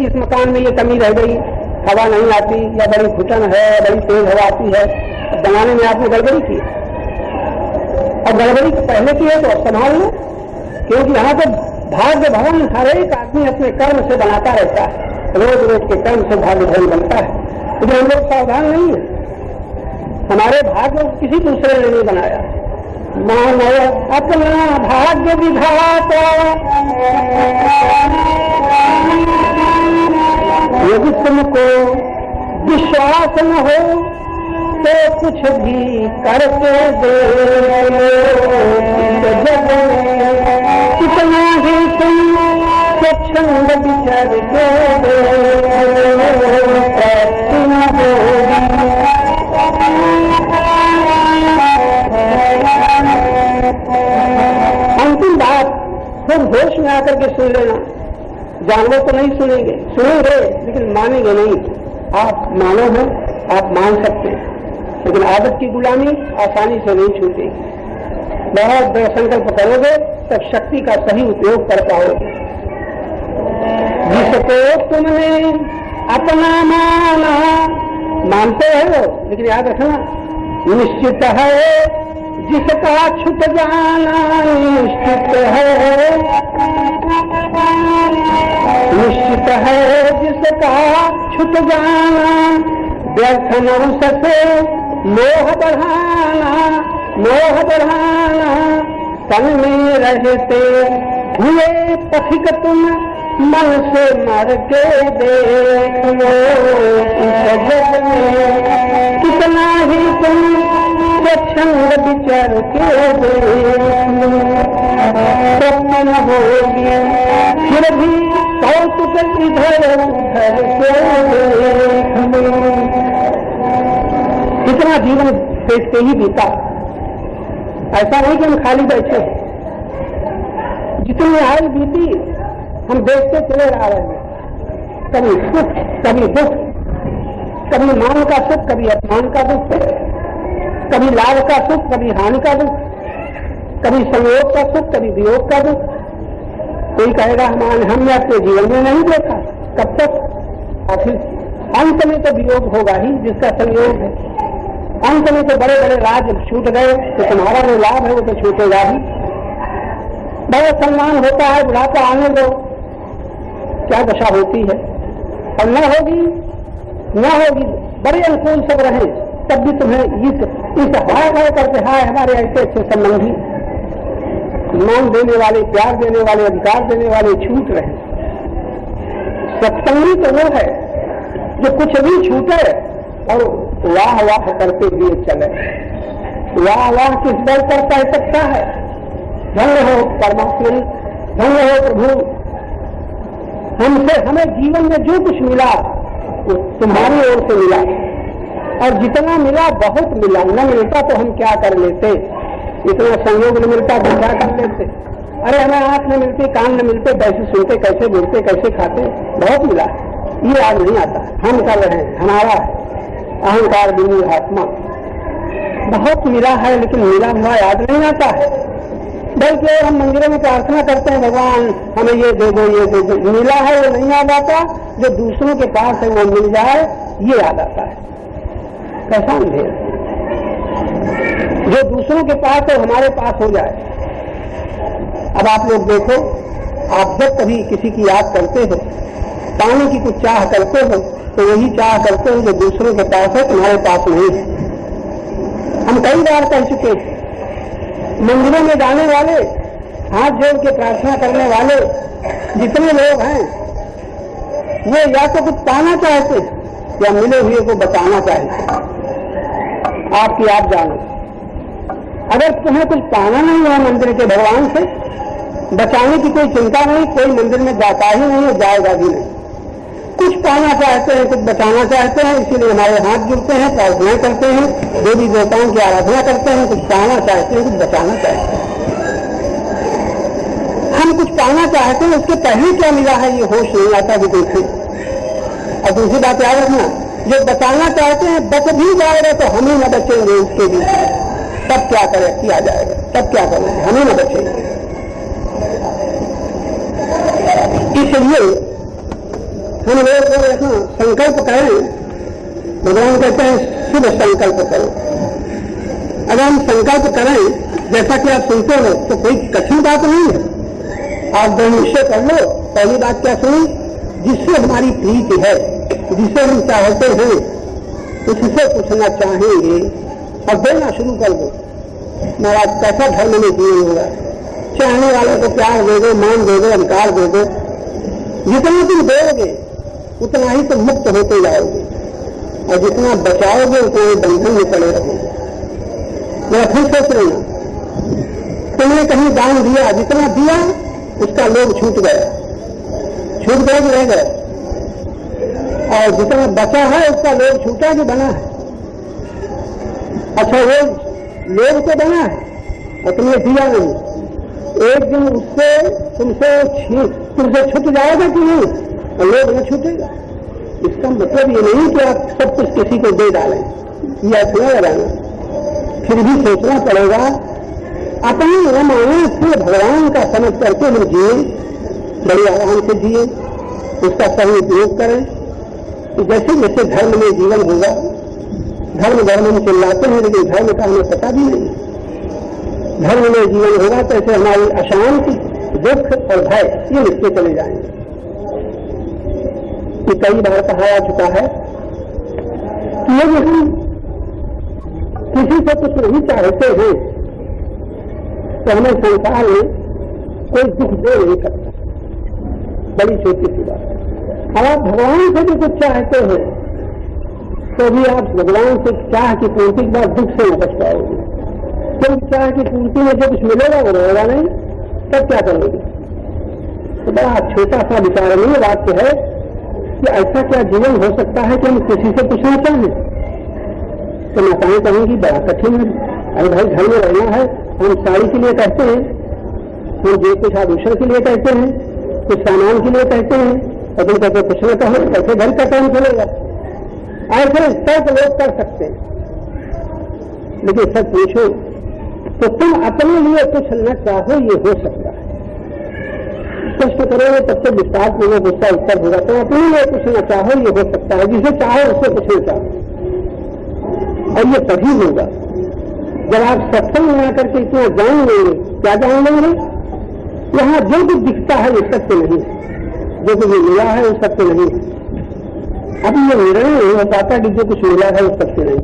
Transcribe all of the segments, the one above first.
इस मकान में ये कमी रह गई, हवा नहीं आती, या बड़ी घुटन है, बड़ी तेज हवा आती है, बनाने में आपने गड़बड़ी की, और गड़बड़ी पहले की है तो संभाल लो, क्योंकि यहाँ तो भाग्य भवन हर एक आदमी अपने कर्म से बनाता रहता है, रोज रोज के कर्म से भाग्य भवन बनता है। लेकिन हम लोग सावधान नहीं है, हमारे भाग्य किसी दूसरे ने नहीं बनाया। मानव अपना भाग्य विधाता, यदि तुमको विश्वास न हो तो कुछ भी करके दे, कितना ही तुम स्वच्छंद विचार के प्राप्ति न होगी। अंतिम बात फिर होश में आकर के सुन लेना। जानवर तो नहीं सुनेंगे, सुनेंगे लेकिन मानेंगे नहीं। आप मानो हो, आप मान सकते हैं, लेकिन आदत की गुलामी आसानी से नहीं छूटेगी। बहुत दृढ़ संकल्प करोगे तब शक्ति का सही उपयोग कर पाओगे। जिसको तुमने अपना माना, मानते हो लेकिन याद रखना निश्चित है जिसका छुट जाना निश्चित है, निश्चित है जिसका छुट जाना, व्यर्थ न उससे मोह बढ़ाना, मोह बढ़ाना। तन में रहते हुए पथिक तुम मन से मर के देख लो, इस जग में कितना ही तुम स्वच्छंद विचार के स्वप्न न होगी, फिर भी कौतुक इधर उधर के देख लो। कितना जीवन देखते ही बीता, ऐसा नहीं कि हम खाली बैठे, जितनी आयु बीती हम देखते चले आ रहे हैं। कभी सुख, कभी दुख, कभी मान का सुख, कभी अपमान का दुख, कभी लाभ का सुख, कभी हानि का दुख, कभी संयोग का सुख, कभी वियोग का दुख। कोई कहेगा हमने अपने जीवन में नहीं देखा, कब तक? आखिर अंत में तो वियोग होगा ही जिसका संयोग है। अंत में तो बड़े बड़े राज छूट गए, तो तुम्हारा जो लाभ है वो तो छूटेगा ही। बहुत सम्मान होता है, बुढ़ापा आने दो, क्या दशा होती है। और न होगी, न होगी, बड़े अनुकूल सब रहे तब भी तुम्हें इस हाय हाय करके हाय हमारे ऐसे अच्छे संबंधी, मान देने वाले, प्यार देने वाले, अधिकार देने वाले छूट रहे। सत्संगी तो वो है जो कुछ भी छूटे और वाह वाह करते हुए चले। वाह वाह किस बल पर कह सकता है? धन्य हो परमात्मा, धन्य हो प्रभु, हमसे हमें जीवन में जो कुछ मिला वो तुम्हारी ओर से मिला, और जितना मिला बहुत मिला। न मिलता तो हम क्या कर लेते, इतना संयोग न मिलता तो क्या कर लेते। अरे हमें आंख न मिलती, कान न मिलते, कैसे सुनते, कैसे बोलते, कैसे खाते, बहुत मिला। ये आज नहीं आता, हम कर रहे हैं, हमारा है अहंकार बिंदु आत्मा। बहुत मिला है लेकिन मिला हुआ याद नहीं आता है, बल्कि हम मंदिरों में प्रार्थना करते हैं भगवान हमें ये दे दो, ये दे दो। मिला है वो नहीं याद आता, जो दूसरों के पास है वो मिल जाए ये याद आता है। कैसा अंधेर, जो दूसरों के पास है हमारे पास हो जाए। अब आप लोग देखो, आप जब कभी किसी की याद करते हो, पाने की कुछ चाह करते हो, तो वही चाह करते हो जो दूसरों के पास है, तुम्हारे पास नहीं है। हम कई बार कह चुके हैं, मंदिरों में जाने वाले, हाथ जोड़ के प्रार्थना करने वाले जितने लोग हैं, वो या तो कुछ पाना चाहते या मिले हुए को बचाना चाहते। आपकी आप जानो, अगर तुम्हें कुछ पाना नहीं है मंदिर के भगवान से, बचाने की कोई चिंता नहीं, कोई मंदिर में जाता ही नहीं है, जाएगा भी नहीं। कुछ पाना चाहते हैं, कुछ बचाना चाहते हैं, इसीलिए हमारे हाथ जुड़ते हैं, प्रार्थना करते हैं, देवी देवताओं की आराधना करते हैं। कुछ पाना चाहते हैं, कुछ बचाना चाहते हैं। हम कुछ पाना चाहते हैं, उसके पहले क्या मिला है ये होश नहीं आता कि देखें। और दूसरी बात याद रखना, जो बचाना चाहते हैं बच भी जाएगा तो हम ही न बचेंगे उसके बीच में, तब क्या करें, किया जाएगा, तब क्या करेंगे, हम ही न बचेंगे। इसलिए हम लोग ऐसा संकल्प करें, भगवान कहते हैं शुभ संकल्प करो। अगर हम संकल्प करें जैसा कि आप सुनते हो तो कोई कठिन बात नहीं है। आप दृढ़ निश्चय कर लो। पहली बात क्या सुनी, जिससे हमारी प्रीति है, जिसे हम चाहते हैं, उससे पूछना चाहेंगे और देना शुरू कर दो। महाराज कैसा धर्म में जीवन होगा, चाहने वालों को प्यार दे दो, मान दे दो, अधिकार दे दो। जितना तुम दोगे उतना ही तुम मुक्त होते जाओगे, और जितना बचाओगे उतना ही बंधन में पड़े रहोगे। मेरा फिर सोच लेना, तुमने कहीं दान दिया, जितना दिया उसका लोभ छूट गया कि रह गया, और जितना बचा है उसका लोभ छूटा कि बना है? अच्छा, वो लोभ तो बना है और तुमने दिया नहीं। एक दिन उससे तुमसे छूट जाएगा कि नहीं, और लोभ न छूटेगा। इसका मतलब ये नहीं कि आप सब कुछ किसी को दे डालें, यह थोड़ा लगाना। फिर भी सोचना पड़ेगा, अपनी रामायण से भगवान का समझ करके हम जिए, बड़ी आराम से जिए, उसका सही उपयोग करें। तो जैसे जैसे धर्म में जीवन होगा, धर्म में चिल्लाते हैं लेकिन धर्म का हमें पता भी नहीं। धर्म में जीवन होगा तो ऐसे हमारी अशांति, दुख और भय ये मिटते चले जाएंगे। ये कई बार कहा जा चुका है कि यदि हम किसी से कुछ नहीं चाहते हैं तो हमें संसार में कोई दुख दे नहीं सकता। बड़ी छोटी सी बात। अब आप भगवान से भी कुछ चाहते हैं तो भी आप भगवान से चाह की पूर्ति के बाद दुख से न बच पाओगे, क्योंकि चाह की पूर्ति में जो कुछ मिलेगा वो रहेगा नहीं, तब क्या करोगे? तो बड़ा छोटा सा विचारणीय वाक्य है कि ऐसा क्या जीवन हो सकता है कि हम किसी से पूछना चाहें? तो माताएं कहेंगी बड़ा कठिन है। अरे भाई, घर में रहना है, हम साड़ी के लिए कहते हैं, हम जो कुछ आभूषण के लिए कहते हैं, कुछ सामान के लिए कहते हैं, और तुम कहते कुछ न कहो, कैसे घर का काम चलेगा? ऐसे तर्क लोग कर सकते हैं, लेकिन सब पूछो तो तुम अपने लिए कुछ न चाहो, ये हो सकता है। प्रश्न करोगे तब तक विस्तार पूर्वक उसका उत्तर होगा। तो अपने लिए कुछ न चाहो, ये हो सकता है। जिसे चाहो उससे कुछ न चाहो, और ये तभी होगा जब आप सत्संग में आकर के इतना जान लेंगे। क्या जान लेंगे? यहाँ जो कुछ दिखता है वो सत्य नहीं, जो कुछ मिला है वो सत्य नहीं। अब ये निर्णय नहीं हो पाता कि जो कुछ मिला है वो सत्य नहीं।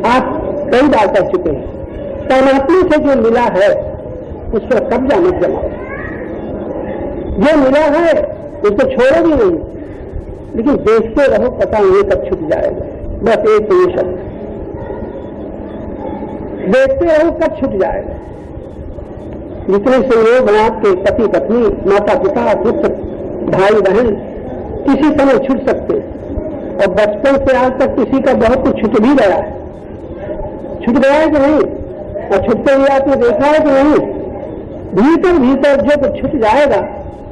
आप कई बार कर चुके हैं, परमात्मा से जो मिला है उस पर कब्जा मत जमाओ। जो मिला है उसको छोड़ो भी नहीं, लेकिन देखते रहो, पता नहीं कब छूट जाएगा। बस एक ये शब्द, देखते रहो कब छूट जाएगा। जितने संयोग आपके पति पत्नी, माता पिता, पुत्र, भाई बहन किसी समय छूट सकते हैं, और बचपन से आज तक किसी का बहुत कुछ छूट भी गया है। छूट गया है कि नहीं? और छूटते हुए आपने देखा है कि नहीं? भीतर भीतर जो कुछ छूट जाएगा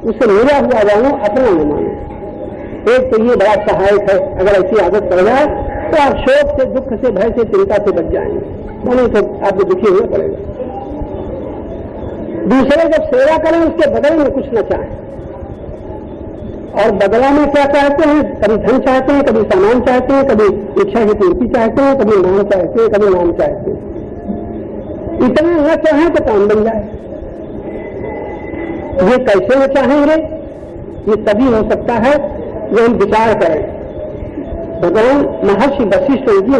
उसे मिला हुआ जानो, अपना न मानो। एक तो ये बड़ा सहायक है। अगर ऐसी आदत पड़ जाए तो आप शोक से, दुख से, भय से, चिंता से बच जाएंगे, नहीं तो आपको दुखी होना पड़ेगा। दूसरे जब सेवा करें उसके बदले में कुछ न चाहें, और बदला में क्या चाहते हैं? कभी धन चाहते हैं, कभी सामान चाहते हैं, कभी इच्छा की पूर्ति चाहते हैं, कभी मान चाहते हैं, कभी नाम चाहते हैं। इतना न चाहें तो काम बन जाए। ये कैसे वो चाहेंगे? ये तभी हो सकता है जो हम विचार करें। भगवान महर्षि वशिष्ठ जी ने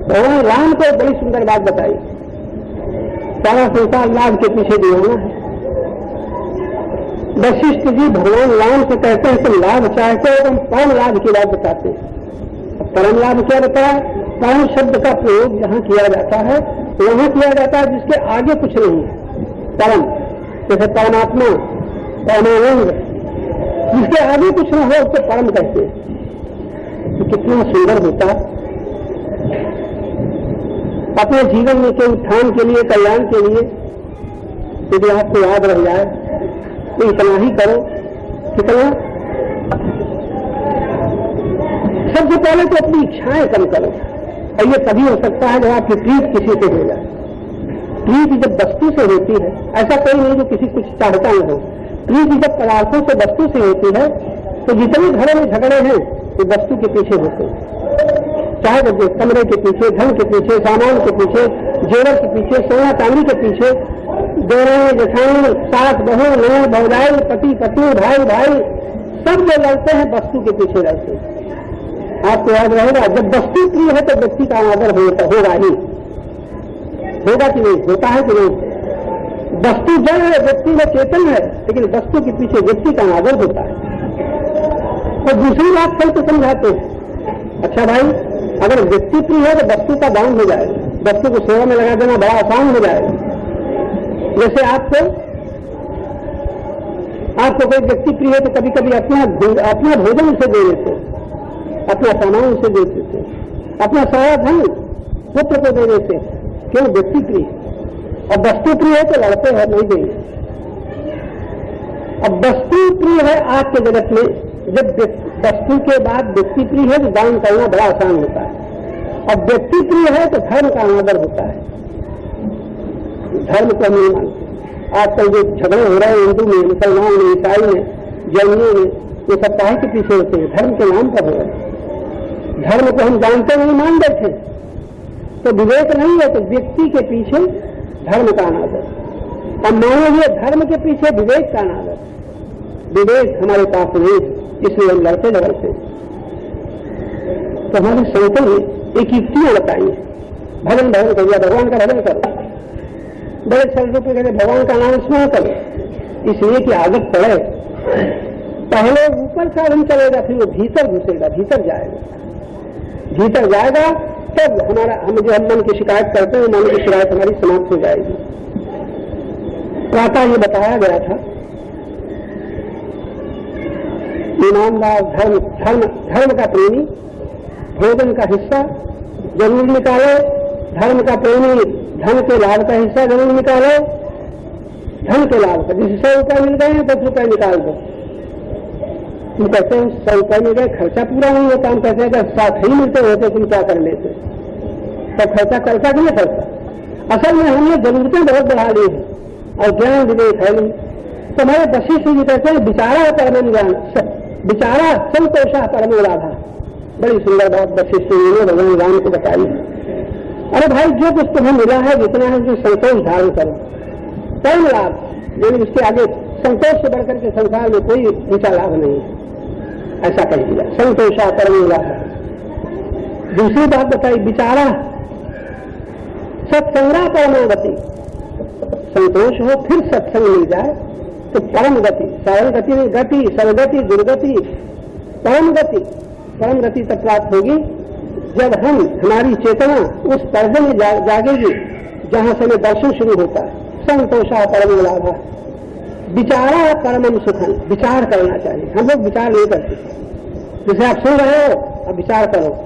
भगवान राम को बड़ी सुंदर बात बताई। सारा संसार लाभ के पीछे दीवाना है। वशिष्ठ जी भगवान राम से कहते हैं तुम लाभ चाहते हो, तुम परम लाभ की बात बताते हैं। परम लाभ क्या बताया? परम शब्द का प्रयोग जहां किया जाता है वहां किया जाता है जिसके आगे कुछ नहीं है। परम जैसे परमात्मा, परमानंद, जिसके आगे कुछ न हो उसको परम कहते हैं। तो कितना सुंदर होता। अपने जीवन में के उत्थान के लिए, कल्याण के लिए यदि आपको याद रह जाए तो इतना ही करो। कितना? सबसे पहले तो अपनी इच्छाएं कम करो। और ये तभी हो सकता है जब आपकी प्रीत किसी से हो जाए। प्रीति जब वस्तु से होती है, ऐसा कोई नहीं जो किसी कुछ चाहता न हो। प्रीति जब पदार्थों से, वस्तु से होती है तो जितने घरों में झगड़े हैं वो वस्तु के पीछे होते हैं। चाहे वो कमरे के पीछे, धन के पीछे, सामान के पीछे, जेवर के पीछे, सोना चांदी के पीछे, देवरानी जेठानी, सास बहू, नौं भौजाई, पति पत्नी, भाई भाई, सब जो लड़ते हैं वस्तु के पीछे लड़ते हैं। आपको याद रहेगा जब वस्तु प्रिय है तो व्यक्ति का अनादर होगा ही। होगा कि नहीं? होता है कि नहीं? वस्तु जड़ है, व्यक्ति में चेतन है, लेकिन वस्तु के पीछे व्यक्ति का अनादर होता है। तो दूसरी बात कल तो समझाते हैं। अच्छा भाई, अगर व्यक्ति प्रिय है तो वस्तु का दान हो जाएगा, वस्तु को सेवा में लगा देना बड़ा आसान हो जाएगा। जैसे आपको कोई व्यक्ति प्रिय है तो कभी कभी अपना भोजन उसे दे देते, अपना सामान उसे दे देते, अपना सारा धन पुत्र को दे देते। क्यों? व्यक्ति प्रिय। अब वस्तु प्रिय है तो लड़ते हैं, नहीं देंगे। अब वस्तु प्रिय है आज के जगत में, जब वस्तु के बाद व्यक्ति प्रिय है तो दान करना बड़ा आसान होता है। अब व्यक्ति प्रिय है तो धर्म का अनादर होता है। धर्म को हम नहीं मानते। आजकल जो झगड़े हो रहे हैं हिंदू में, मुसलमान में, ईसाई में, जैनियों में, ये सब काहे के पीछे होते हैं? धर्म के नाम पर हो रहे हैं। धर्म को हम जानते नहीं, मान बैठे तो विवेक नहीं है, तो व्यक्ति के पीछे धर्म का अनादर। अब मानो ये धर्म के पीछे विवेक का अनादर। विवेक हमारे पास नहीं, इसलिए हम लड़ते झगड़ते। तो हमारे संतों ने एक युक्तियां बताई है। भजन करो, भगवान का भजन करो, बड़े सरल रूप में कहते भगवान का नाम स्मरण करो, इसलिए कि आदत पड़े। पहले ऊपर साधन चलेगा, फिर वो भीतर घुसेगा, भीतर जाएगा तब हम मन की शिकायत करते हैं, मन की शिकायत हमारी समाप्त हो जाएगी। प्रातः ये बताया गया था ईमानदार, धर्म का प्रेमी भोजन का हिस्सा जरूर निकाले, धर्म का प्रेमी धन के लाभ का हिस्सा जरूर निकाले। धन के लाभ का, जैसे 100 रुपये मिल गए हैं 10 रुपये निकाल दो। तुम कहते हैं 100 रुपये मिल गए, खर्चा पूरा नहीं होता। हम कहते हैं कि 60 ही मिलते होते तुम क्या कर लेते? तो खर्चा करता कि नहीं करता? असल में हमने जरूरतें बहुत बढ़ा ली है और ज्ञान विवेक है नहीं। तो हमारे वशिष्ठ जी कहते हैं विचारा परम ज्ञान, विचारा संतोषा परम लाभा। बड़ी सुंदर बात वशिष्ठ जी ने भगवान राम को बताई। अरे भाई, जो कुछ तुम्हें मिला है जितना है जो संतोष धारण करो, परम लाभ, लेकिन उसके आगे संतोष से बढ़कर के संसार में कोई ऊंचा लाभ नहीं है। ऐसा कह दिया, संतोषा परम लाभ। दूसरी बात बताई विचारा सत्संगा परमागति। संतोष हो फिर सत्संग मिल जाए तो परम गति, सरल गति नहीं, गति, सरगति, दुर्गति, परम गति तक प्राप्त होगी जब हमारी चेतना उस पर्दे में जागेगी जहां से हमें दर्शन शुरू होता है। संतोषा परम लाभा, विचारा परमम सुखम। विचार करना चाहिए, हम लोग विचार नहीं करते। जैसे आप सुन रहे हो, अब विचार करो,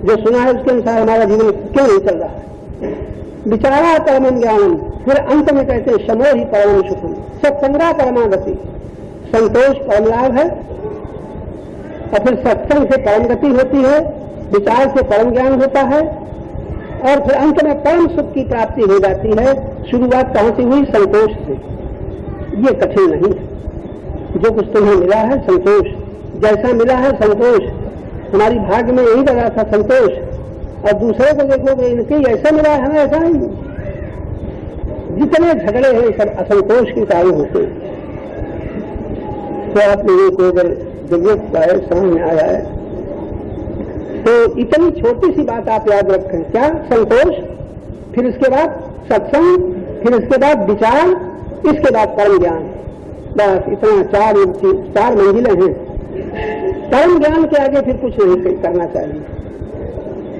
जो सुना है उसके अनुसार हमारा जीवन क्यों नहीं चल रहा है। विचारा परमम ज्ञानम, फिर अंत में कहते हैं शमो ही परम सुखम। सत्संगा परमागति, संतोष परम लाभ है, और फिर सत्संग से परम गति होती है, विचार से परम ज्ञान होता है, और फिर अंत में परम सुख की प्राप्ति हो जाती है। शुरुआत कहां से हुई? संतोष से। ये कठिन नहीं है। जो कुछ तुम्हें मिला है संतोष, जैसा मिला है संतोष, हमारी भाग्य में यही लगा था संतोष, और दूसरे को देखोगे इनके ऐसा मिला है, हमें ऐसा नहीं। जितने झगड़े हैं सब असंतोष के कारण होते हैं। तो आप लोगों को अगर जरूरत का है, समझ में आया है, तो इतनी छोटी सी बात आप याद रखें, क्या? संतोष, फिर इसके बाद सत्संग, फिर इसके बाद विचार, इसके बाद परम ज्ञान। बस इतना चार मंजिलें हैं। परम ज्ञान के आगे फिर कुछ नहीं करना चाहिए।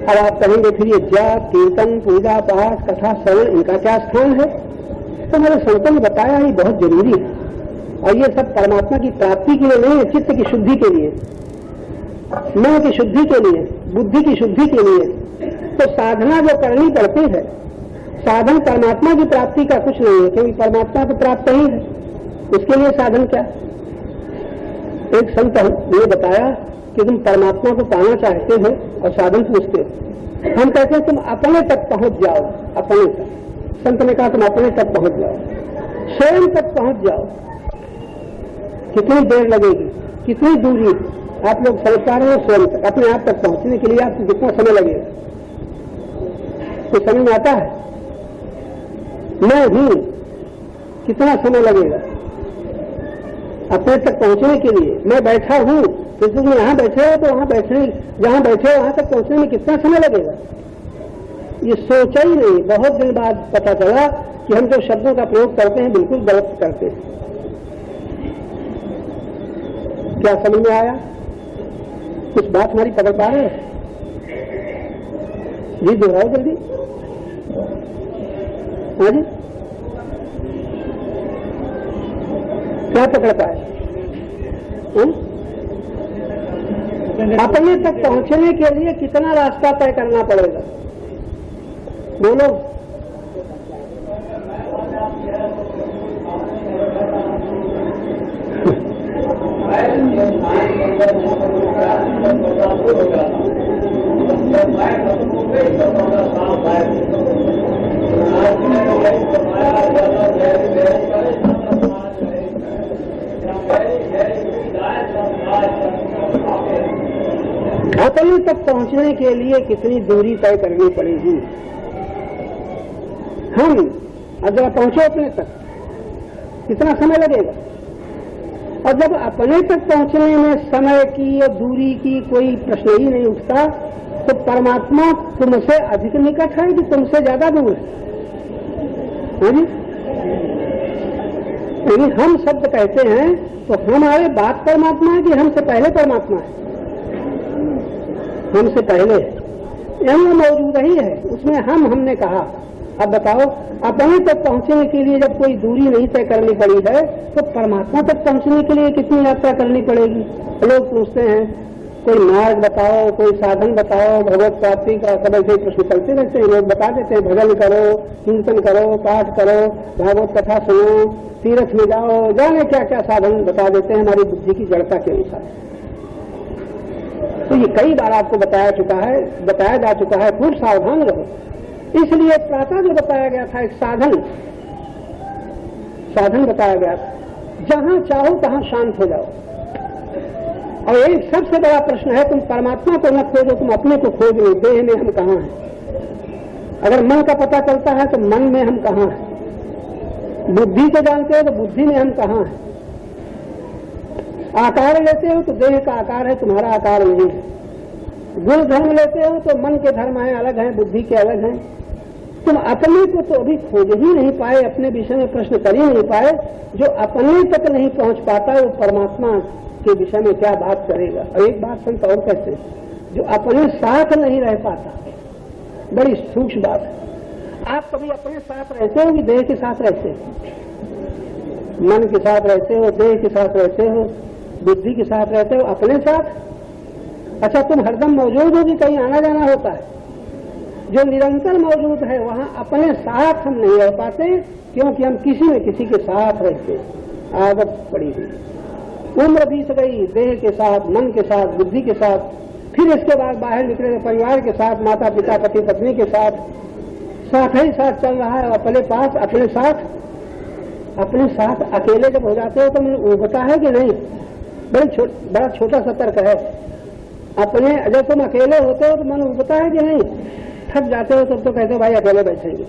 अब आप कहेंगे फिर ये जाप, कीर्तन, पूजा पाठ, कथा, श्रवण, इनका क्या स्थान है? तो मेरे संतों ने बताया ये बहुत जरूरी है, और ये सब परमात्मा की प्राप्ति के लिए नहीं है, चित्त की शुद्धि के लिए, मन की शुद्धि के लिए, बुद्धि की शुद्धि के लिए। तो साधना जो करनी पड़ती है, साधन परमात्मा की प्राप्ति का कुछ नहीं है, क्योंकि परमात्मा तो प्राप्त ही है, उसके लिए साधन क्या? एक संत ने बताया कि तुम परमात्मा को पाना चाहते हो और साधन पूछते हो। हम कहते हैं तुम अपने तक पहुंच जाओ, अपने तक। संत ने कहा तुम अपने तक पहुंच जाओ, स्वयं तक पहुंच जाओ। कितनी देर लगेगी, कितनी दूरी आप लोग समझ पा रहे हो? स्वयं तक, अपने आप तक पहुंचने के लिए आपको कितना समय लगेगा? तो समझ में आता है? मैं हूं, कितना समय लगेगा अपने तक पहुंचने के लिए? मैं बैठा हूं, तो तुम यहां बैठे हो तो वहां बैठने, जहां बैठे हो वहां तक पहुंचने में कितना समय लगेगा? ये सोचा ही नहीं। बहुत दिन बाद पता चला कि हम जो शब्दों का प्रयोग करते हैं बिल्कुल गलत करते हैं। क्या समझ में आया? कुछ बात हमारी पकड़ पा रहे हैं? जी दोहराओ जल्दी। हाँ जी, क्या पकड़ पाए? अपने तक पहुंचने के लिए कितना रास्ता तय करना पड़ेगा? बोलो। अपने तक पहुंचने के लिए कितनी दूरी तय करनी पड़ेगी? हम अगर पहुंचे अपने तक कितना समय लगेगा? और जब अपने तक पहुंचने में समय की या दूरी की कोई प्रश्न ही नहीं उठता, तो परमात्मा तुमसे अधिक निकट है कि तुमसे ज्यादा दूर है? यदि हम शब्द कहते हैं तो हमारे बाद परमात्मा है कि हमसे पहले परमात्मा है? हमसे पहले यही मौजूद ही है, उसमें हमने कहा। अब बताओ, अपने तक पहुंचने के लिए जब कोई दूरी नहीं तय करनी पड़ी है, तो परमात्मा तक पहुंचने के लिए कितनी यात्रा करनी पड़ेगी? लोग पूछते हैं कोई मार्ग बताओ, कोई साधन बताओ भगवत प्राप्ति का। सब ऐसे प्रश्न चलते रहते हैं, लोग बता देते हैं भजन करो, कीर्तन करो, पाठ करो, भागवत कथा सुनो, तीर्थ में जाओ, जाने क्या क्या साधन बता देते हैं हमारी बुद्धि की जड़ता के अनुसार। तो ये कई बार आपको बताया जा चुका है, खूब सावधान रहो। इसलिए प्रातः जो बताया गया था, एक साधन बताया गया था, जहां चाहो तहां शांत हो जाओ। और एक सबसे बड़ा प्रश्न है, तुम परमात्मा को न खोजो, तुम अपने को खोज लो। देह में हम कहाँ हैं? अगर मन का पता चलता है तो मन में हम कहाँ हैं? बुद्धि को जानते हो तो बुद्धि में हम कहाँ हैं? आकार लेते हो तो देह का आकार है, तुम्हारा आकार नहीं है। गुण धर्म लेते हो तो मन के धर्म है अलग हैं, बुद्धि के अलग हैं। तुम अपने को तो अभी खोज ही नहीं पाए, अपने विषय में प्रश्न कर ही नहीं पाए। जो अपने तक नहीं पहुंच पाता वो परमात्मा के विषय में क्या बात करेगा? और एक बात संत और कहते हैं, जो अपने साथ नहीं रह पाता, बड़ी सूक्ष्म बात है। आप कभी अपने साथ रहते हो कि देह के साथ रहते हो? मन के साथ रहते हो, देह के साथ रहते हो, बुद्धि के साथ रहते हो, अपने साथ? अच्छा, तुम हरदम मौजूद हो कि कहीं आना जाना होता है? जो निरंतर मौजूद है वहां अपने साथ हम नहीं रह पाते, क्योंकि हम किसी न किसी के साथ रहते, आदत पड़ी हुई। उम्र बीत गई देह के साथ, मन के साथ, बुद्धि के साथ, फिर इसके बाद बाहर निकले परिवार के साथ, माता पिता पति पत्नी के साथ ही साथ चल रहा है। अपने पास अपने साथ अकेले जब हो जाते हो तो मुझे उबता है कि नहीं? बड़ा छोटा सा तर्क है। अपने जब तुम अकेले होते हो तो मन उबता है कि नहीं? थक जाते हो तब तो कहते हो भाई अकेले बैठेंगे,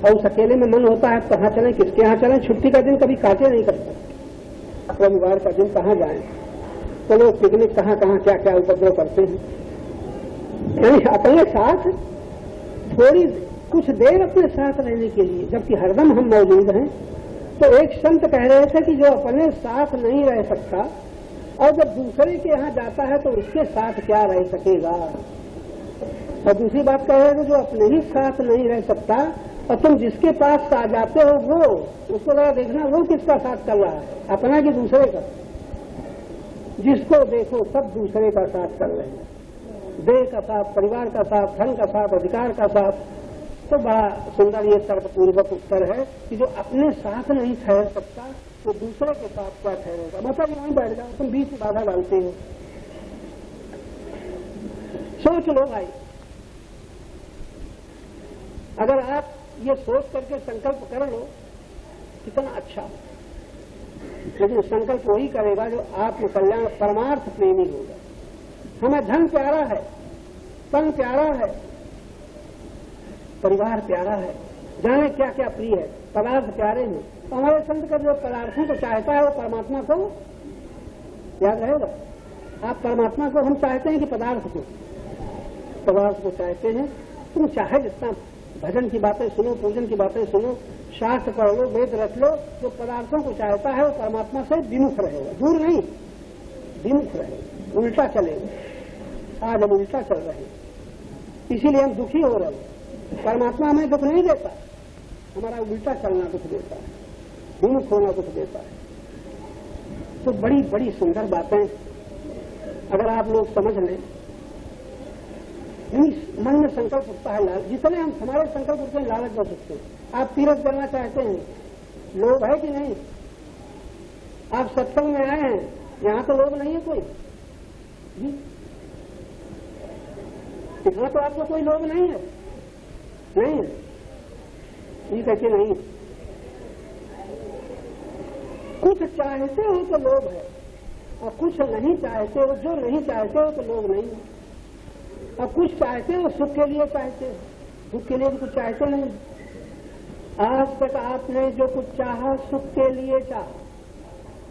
और उस अकेले में मन होता है कहाँ चलें, किसके यहाँ चलें? छुट्टी का दिन कभी काटे नहीं करते, रविवार का दिन कहाँ जाएं, तो लोग पिकनिक कहाँ कहाँ क्या क्या उपद्रव करते हैं। यानी अपने साथ थोड़ी कुछ देर अपने साथ रहने के लिए, जबकि हरदम हम मौजूद हैं। तो एक संत कह रहे थे कि जो अपने साथ नहीं रह सकता और जब दूसरे के यहाँ जाता है तो उसके साथ क्या रह सकेगा। और दूसरी बात कह रहे थे जो अपने ही साथ नहीं रह सकता और तुम जिसके पास आ जाते हो वो उसको जरा देखना वो किसका साथ कर रहा है, अपना कि दूसरे का। जिसको देखो सब दूसरे का साथ कर रहे हैं, देह का साथ, परिवार का साथ, धन का साथ, अधिकार का साथ। तो बड़ा सुंदर ये तर्कपूर्वक उत्तर है कि जो अपने साथ नहीं ठहर सकता वो दूसरे के साथ क्या ठहरेगा। मतलब वहीं बैठ जाओ, तुम बीच में बाधा डालते हो। सोच लो भाई, अगर आप ये सोच करके संकल्प कर लो कितना अच्छा, लेकिन संकल्प वही करेगा जो आत्म कल्याण परमार्थ प्रेमी होगा। हमें धन प्यारा है, तन प्यारा है, परिवार प्यारा है, जाने क्या क्या प्रिय है, पदार्थ प्यारे हैं। तो हमारे संत का जो पदार्थों को चाहता है वो परमात्मा को याद रहेगा। आप परमात्मा को हम चाहते हैं कि पदार्थ को चाहते हैं। तुम चाहे जितना भजन की बातें सुनो, पूजन की बातें सुनो, शास्त्र पढ़ लो, वेद रख लो, जो पदार्थों को चाहता है वो परमात्मा से विमुख रहेगा, दूर नहीं, विमुख रहेगा, उल्टा चलेगा। आज हम उल्टा चल रहे हैं, इसीलिए हम दुखी हो रहे हैं। परमात्मा हमें दुख नहीं देता, हमारा उल्टा चलना दुख देता है, विमुख होना दुख देता है। तो बड़ी बड़ी सुंदर बातें अगर आप लोग समझ लें। मन में संकल्प उठता है, जितने हम हमारे संकल्प उठते हैं लालच बढ़ सकते हैं। आप तीर्थ करना चाहते हैं, लोभ है कि नहीं? आप सत्संग में आए हैं, यहाँ तो लोभ नहीं है कोई, यहाँ तो आपको कोई लोभ नहीं है, नहीं है, ये कहते नहीं। कुछ चाहते हो तो लोभ है और कुछ नहीं चाहते हो, जो नहीं चाहते हो तो लोभ नहीं है। और कुछ चाहते हो सुख के लिए चाहते हो, दुख के लिए भी कुछ चाहते नहीं। आज तक आपने जो कुछ चाहा सुख के लिए चाहा,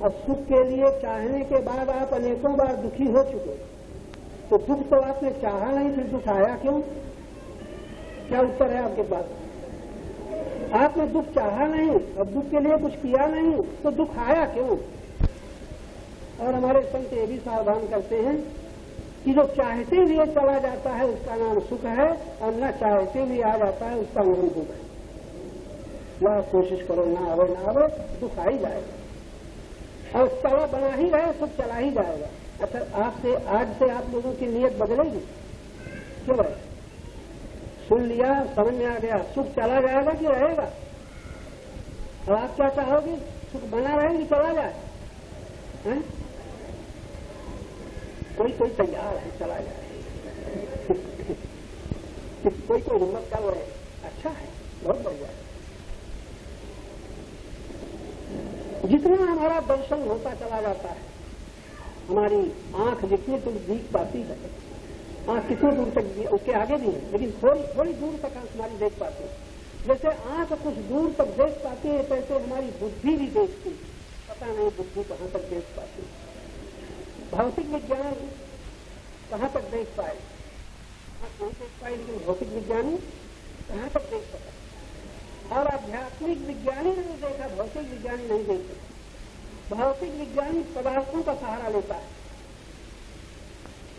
और सुख के लिए चाहने के बाद आप अनेकों बार दुखी हो चुके। तो दुख तो आपने चाहा नहीं, फिर दुख आया क्यों? क्या उत्तर है आपके पास? आपने दुख चाहा नहीं और दुख के लिए कुछ किया नहीं, तो दुख आया क्यों? और हमारे संत ये भी सावधान करते हैं कि जो चाहते हुए चला जाता है उसका नाम सुख है, और न चाहते हुए आ जाता है उसका नाम दुख है। ना कोशिश करो, ना आवे दुख आ ही जाएगा, और चला बना ही रहे सुख चला ही जाएगा। अच्छा, आपसे आज से आप लोगों की नीयत बदलेगी क्यों? सुन लिया, समझ में आ गया, सुख चला जाएगा कि रहेगा? और आप क्या चाहोगे? सुख बना रहे कि चला जाए? हैं? कोई कोई तैयार है चला जाए कोई कोई हिम्मत कर रहे, अच्छा है, बहुत बढ़िया है। जितना हमारा दर्शन होता चला जाता है, हमारी आंख जितनी दूर देख पाती है, आंख कितनी दूर तक, उसके आगे भी है, लेकिन थोड़ी थोड़ी दूर तक आंख हमारी देख पाती है। जैसे आंख कुछ दूर तक देख पाती है, तैसे हमारी बुद्धि भी देखती, पता नहीं बुद्धि कहाँ तक देख पाती। भौतिक विज्ञान कहाँ तक देख पाए? आंख नहीं देख पाए, लेकिन भौतिक विज्ञानी कहाँ तक देख सका? और आध्यात्मिक विज्ञानी ने देखा, भौतिक विज्ञानी नहीं देखते। भौतिक विज्ञानी पदार्थों का सहारा लेता है,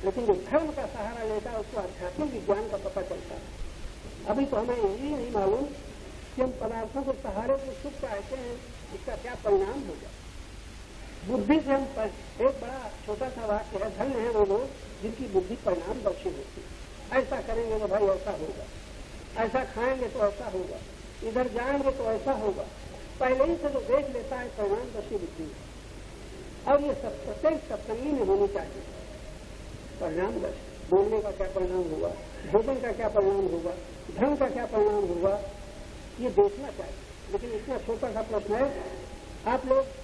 लेकिन जो धर्म का सहारा लेता है उसको आध्यात्मिक विज्ञान का पता चलता है। अभी तो हमें यही नहीं मालूम कि हम पदार्थों के सहारे जो सुख चाहते हैं इसका क्या परिणाम होगा। बुद्धि से हम एक बड़ा छोटा सा वाक्य है, धन्य है वो लोग जिनकी बुद्धि परिणाम दर्शी होती है। ऐसा करेंगे तो भाई ऐसा होगा, ऐसा खाएंगे तो ऐसा होगा, इधर जाएंगे तो ऐसा होगा। पहले ही से जो देख लेता है परिणाम दर्शी बुद्धि, और ये सब प्रत्येक सत्संगी में होनी चाहिए। परिणाम दर्शी, बोलने का क्या परिणाम होगा, भोजन का क्या परिणाम होगा, धन का क्या परिणाम होगा, ये देखना चाहिए। लेकिन इतना छोटा सा प्रश्न है, आप लोग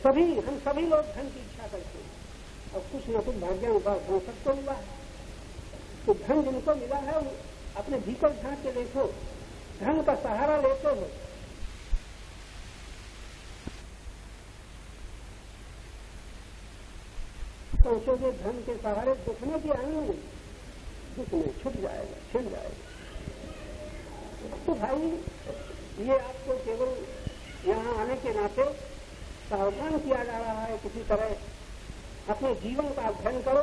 हम सभी लोग धन की इच्छा करते हैं, और कुछ न कुछ भाग्यानुसार धन सबको मिला है। तो धन जिनको मिला है वो अपने भीतर झांक के देखो, धन का सहारा लेते हो पहुंचोगे धन के सहारे, दुख में भी आएंगे, दुख में छुट जाएगा, छिड़ जाएगा। तो भाई ये आपको केवल यहाँ आने के नाते सावधान किया जा रहा है। किसी तरह अपने जीवन का अध्ययन करो।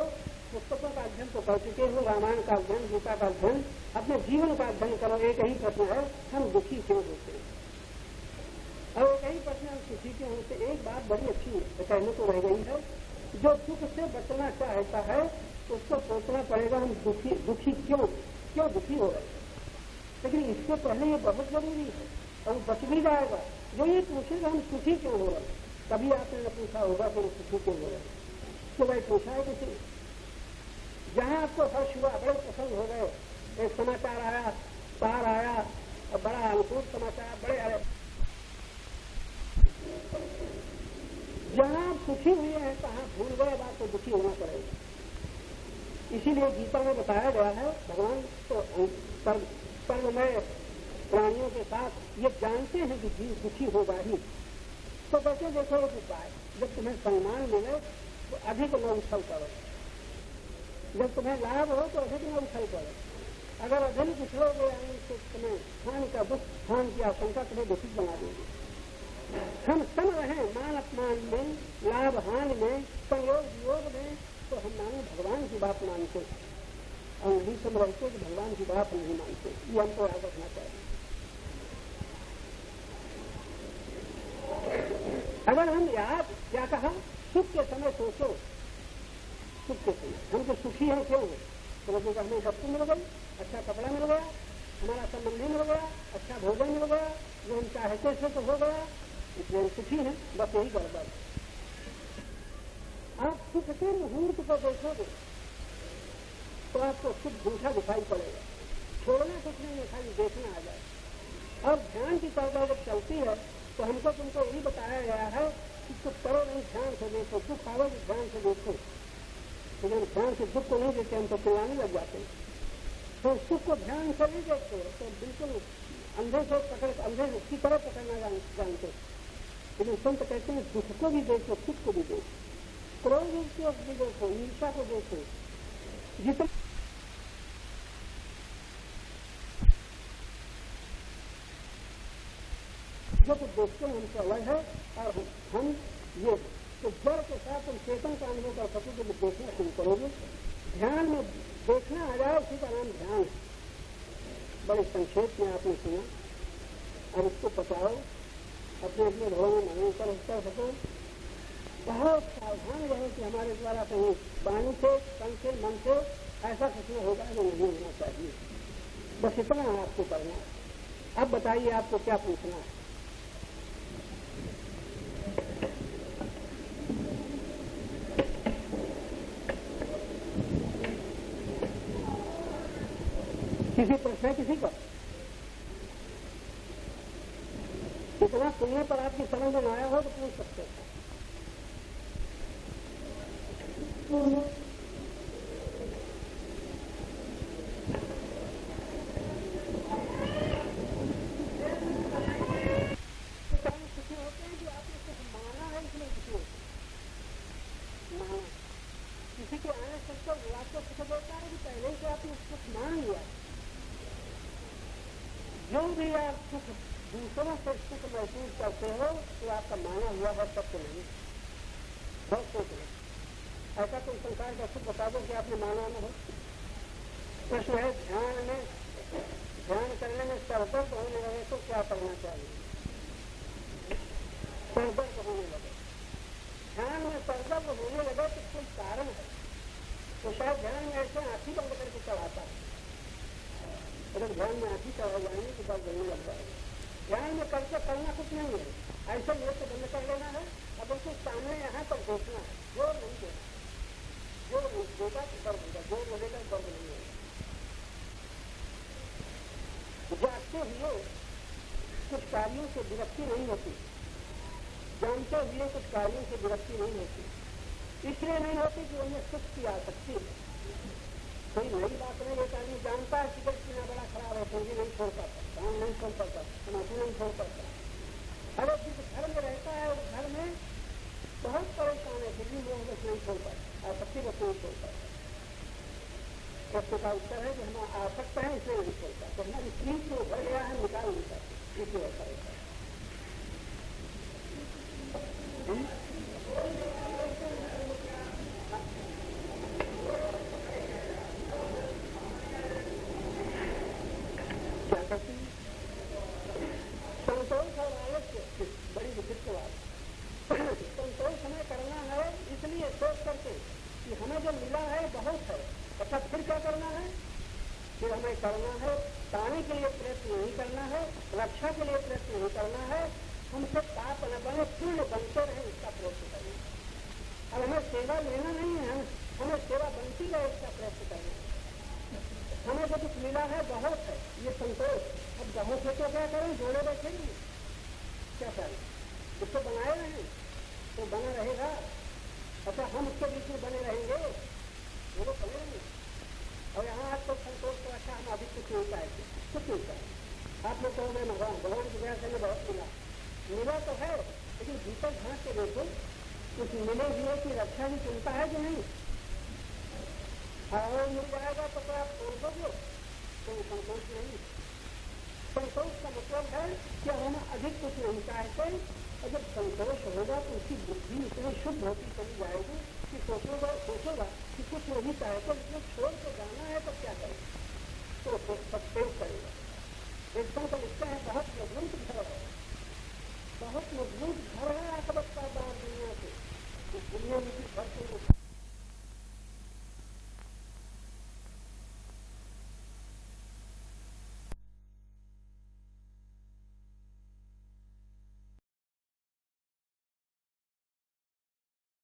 पुस्तकों का अध्ययन तो कर चुके हो, रामायण का अध्ययन, गीता का अध्ययन, अपने जीवन का अध्ययन करो। एक ही प्रश्न है, हम दुखी क्यों होते हैं? और एक ही प्रश्न, हम सुखी क्यों होते? एक बात बड़ी अच्छी कहने को रह गई है, जो दुख से बचना चाहता है उसको सोचना पड़ेगा हम दुखी क्यों दुखी हो रहे हैं। लेकिन इससे पहले ये बहुत जरूरी है और बच भी जाएगा। जो ये पूछेगा हम सुखी क्यों हो रहे हैं, कभी आपने न पूछा होगा कि सुखी क्यों हो रहे हैं। तो भाई पूछा है किसी, जहां आपको हर्ष हुआ, बड़े पसंद हो गए, एक समाचार आया, पार आया और बड़ा अनुकूल समाचार, बड़े आए, जहां सुखी हुए हैं कहाँ भूल गए बात, तो दुखी होना पड़ेगा। इसीलिए गीता में बताया गया है, भगवान तो सर्वमय प्राणियों के साथ ये जानते हैं कि जीव दुखी होगा ही। तो बच्चे देखो एक उपाय, जब तुम्हें सम्मान मिले तो अधिक न उछल करो, जब तुम्हें लाभ हो तो अधिक न उछल करो। अगर अधिक उछलोगे तो तुम्हें हानि का दुख, हानि की आशंका तुम्हें दुखित बना देगी। हम सम रहें मान अपमान में, लाभ हानि में, संयोग वियोग में, तो हम माने भगवान की बात मानते और नहीं सम रहते कि भगवान की बात नहीं मानते। ये हमको याद रखना चाहिए। अगर हम याद क्या कहा, सुख के समय सोचो, सुख के समय हम तो सुखी हैं क्यों है? तो हमें वस्तु मिल गई, अच्छा कपड़ा मिल गया, हमारा संबंधी मिल गया, अच्छा भोजन मिल गया, जो हम चाहते थे तो हो गया, इसलिए हम सुखी हैं। बस यही गड़बड़। आप सुख के मुहूर्त को देखोगे तो आपको सुख झूठा दिखाई पड़ेगा। छोड़ना कुछ नहीं है, खाली देखना आ जाए। और ध्यान की चर्चा जब चलती है तो हमको तुमको यही बताया गया है कि कुछ करो नहीं, ध्यान से देखो, दुख आओ तो ध्यान से देखो। लेकिन हम ध्यान से दुख को नहीं देखते, हम तो चिल्लाने लग जाते हैं। तो सुख को ध्यान से नहीं देखते तो बिल्कुल अंधे से उसकी तरह पकड़ना जानते। लेकिन संत कहते हैं दुख को भी देखो, सुख को भी देखो, क्रोध को भी देखो, ईर्षा को देखो। जितना जो कुछ देखते हैं हमसे अलग है, और हम ये तो जड़ के साथ हम चेतन का अनुभव कर सके जब देखना शुरू करोगे। ध्यान में देखना आ जाए, उसी का नाम ध्यान है। बड़े संक्षेप में आपने सुना, अब इसको पचाओ, अपने अपने घरों में मनो कर सको। बहुत सावधान रहे कि हमारे द्वारा कहीं वाणी से, तन से, मन से ऐसा कुछ होगा जो नहीं होना चाहिए। बस इतना आपको करना है। अब बताइए आपको क्या पूछना है? किसी प्रश्न है किसी का? इतना सुनने पर आपकी समझ में आया हो तो पूछ सकते हैं। खुशी होते हैं कि आपने कुछ माना है, इसलिए खुशी होती है। माना किसी के आने से तो आपको सुख होता है कि पहले से आपने कुछ मान लिया। जो भी आप सुख दूसरों से सुख महसूस करते हो तो आपका माना हुआ है, सत्य नहीं। बहुत सोच लो, ऐसा कोई संसार का सुख बता दो कि आपने माना न हो। प्रश्न है ध्यान करने में सरदर्द होने लगे तो क्या करना चाहिए? सरदर्द होने लगे, ध्यान में सरदर्द होने लगे तो कोई कारण है। तो शायद ध्यान में ऐसे आंखी बंद करके चढ़ाता है। अगर ध्यान में आंखी चढ़ा जाएंगे तो दर्द होने लग जाएगा। ध्यान में करके करना कुछ नहीं है, ऐसे मुंह से बंद कर लेना है। अब उसको सामने यहाँ पर देखना है, जोर नहीं देना। जोर देगा तो दर्द होगा, जोर लगेगा तो दर्द नहीं होगा। जागते हुए कुछ कार्यों से विरक्ति नहीं होती, जानते हुए कुछ कार्यों से विरक्ति नहीं होती। इसलिए नहीं होती कि उनमें सुख की आसक्ति है। कोई नई बात नहीं, एक आदमी जानता है सिगरेट पीना बड़ा खराब है, फिर भी नहीं छोड़ पाता, काम नहीं छोड़ पाता, तम्बाकू नहीं छोड़ पाता। अगर जिस घर में रहता है उस घर में बहुत परेशान है, फिर भी मोह बस नहीं छोड़ पाता, आसक्ति का उत्तर है कि हम आसक्त हैं इसलिए नहीं छोड़ता, तो हमारी प्रीत को भर गया है, निकाल नहीं सकते, इसलिए ऐसा होता है। क्या करती है संतोष और आलस्य, बड़ी विचित्र बात। संतोष हमें करना है इसलिए सोच करके कि हमें जो मिला है बहुत है, अच्छा फिर क्या करना है, फिर हमें करना है पाने के लिए प्रयत्न नहीं करना है, रक्षा के लिए प्रयत्न नहीं करना है, हमसे पाप न बने पूर्ण बनते रहे इसका प्रयत्न करना है। अब हमें सेवा लेना नहीं है, हमें सेवा बनती रहे इसका प्रयत्न करना है। हमें जो कुछ मिला है बहुत है, ये संतोष। अब बहुत है तो क्या करें, जोड़े बैठेंगे, क्या करें, उसको बनाए रहें तो बना रहेगा। अच्छा हम उसके बीच में बने रहेंगे, वो लोग बने रहेंगे। और यहाँ आज तो संतोष को अच्छा हम अभी कुछ नहीं पाएंगे, कुछ नहीं पाएंगे। आप लोग कहोगे भगवान की दया से हमें बहुत मिला तो है, लेकिन भीतर झांक के देखो उस मिले हुए की रक्षा की चिंता है कि नहीं। और मिल जाएगा तो क्या आप छोड़ दोगे, तो संतोष नहीं। संतोष का मतलब है कि हम अधिक कुछ नहीं चाहते, और जब संतोष होगा तो उसकी बुद्धि इतनी शुद्ध होती चली जाएगी कि सोचेगा कि कुछ नहीं चाहते, लेकिन छोड़ के जाना है तो क्या करेगा, तो सत्योग करेगा। एकदम तो लिखते हैं बहुत मजबूत घर है, बहुत मजबूत घर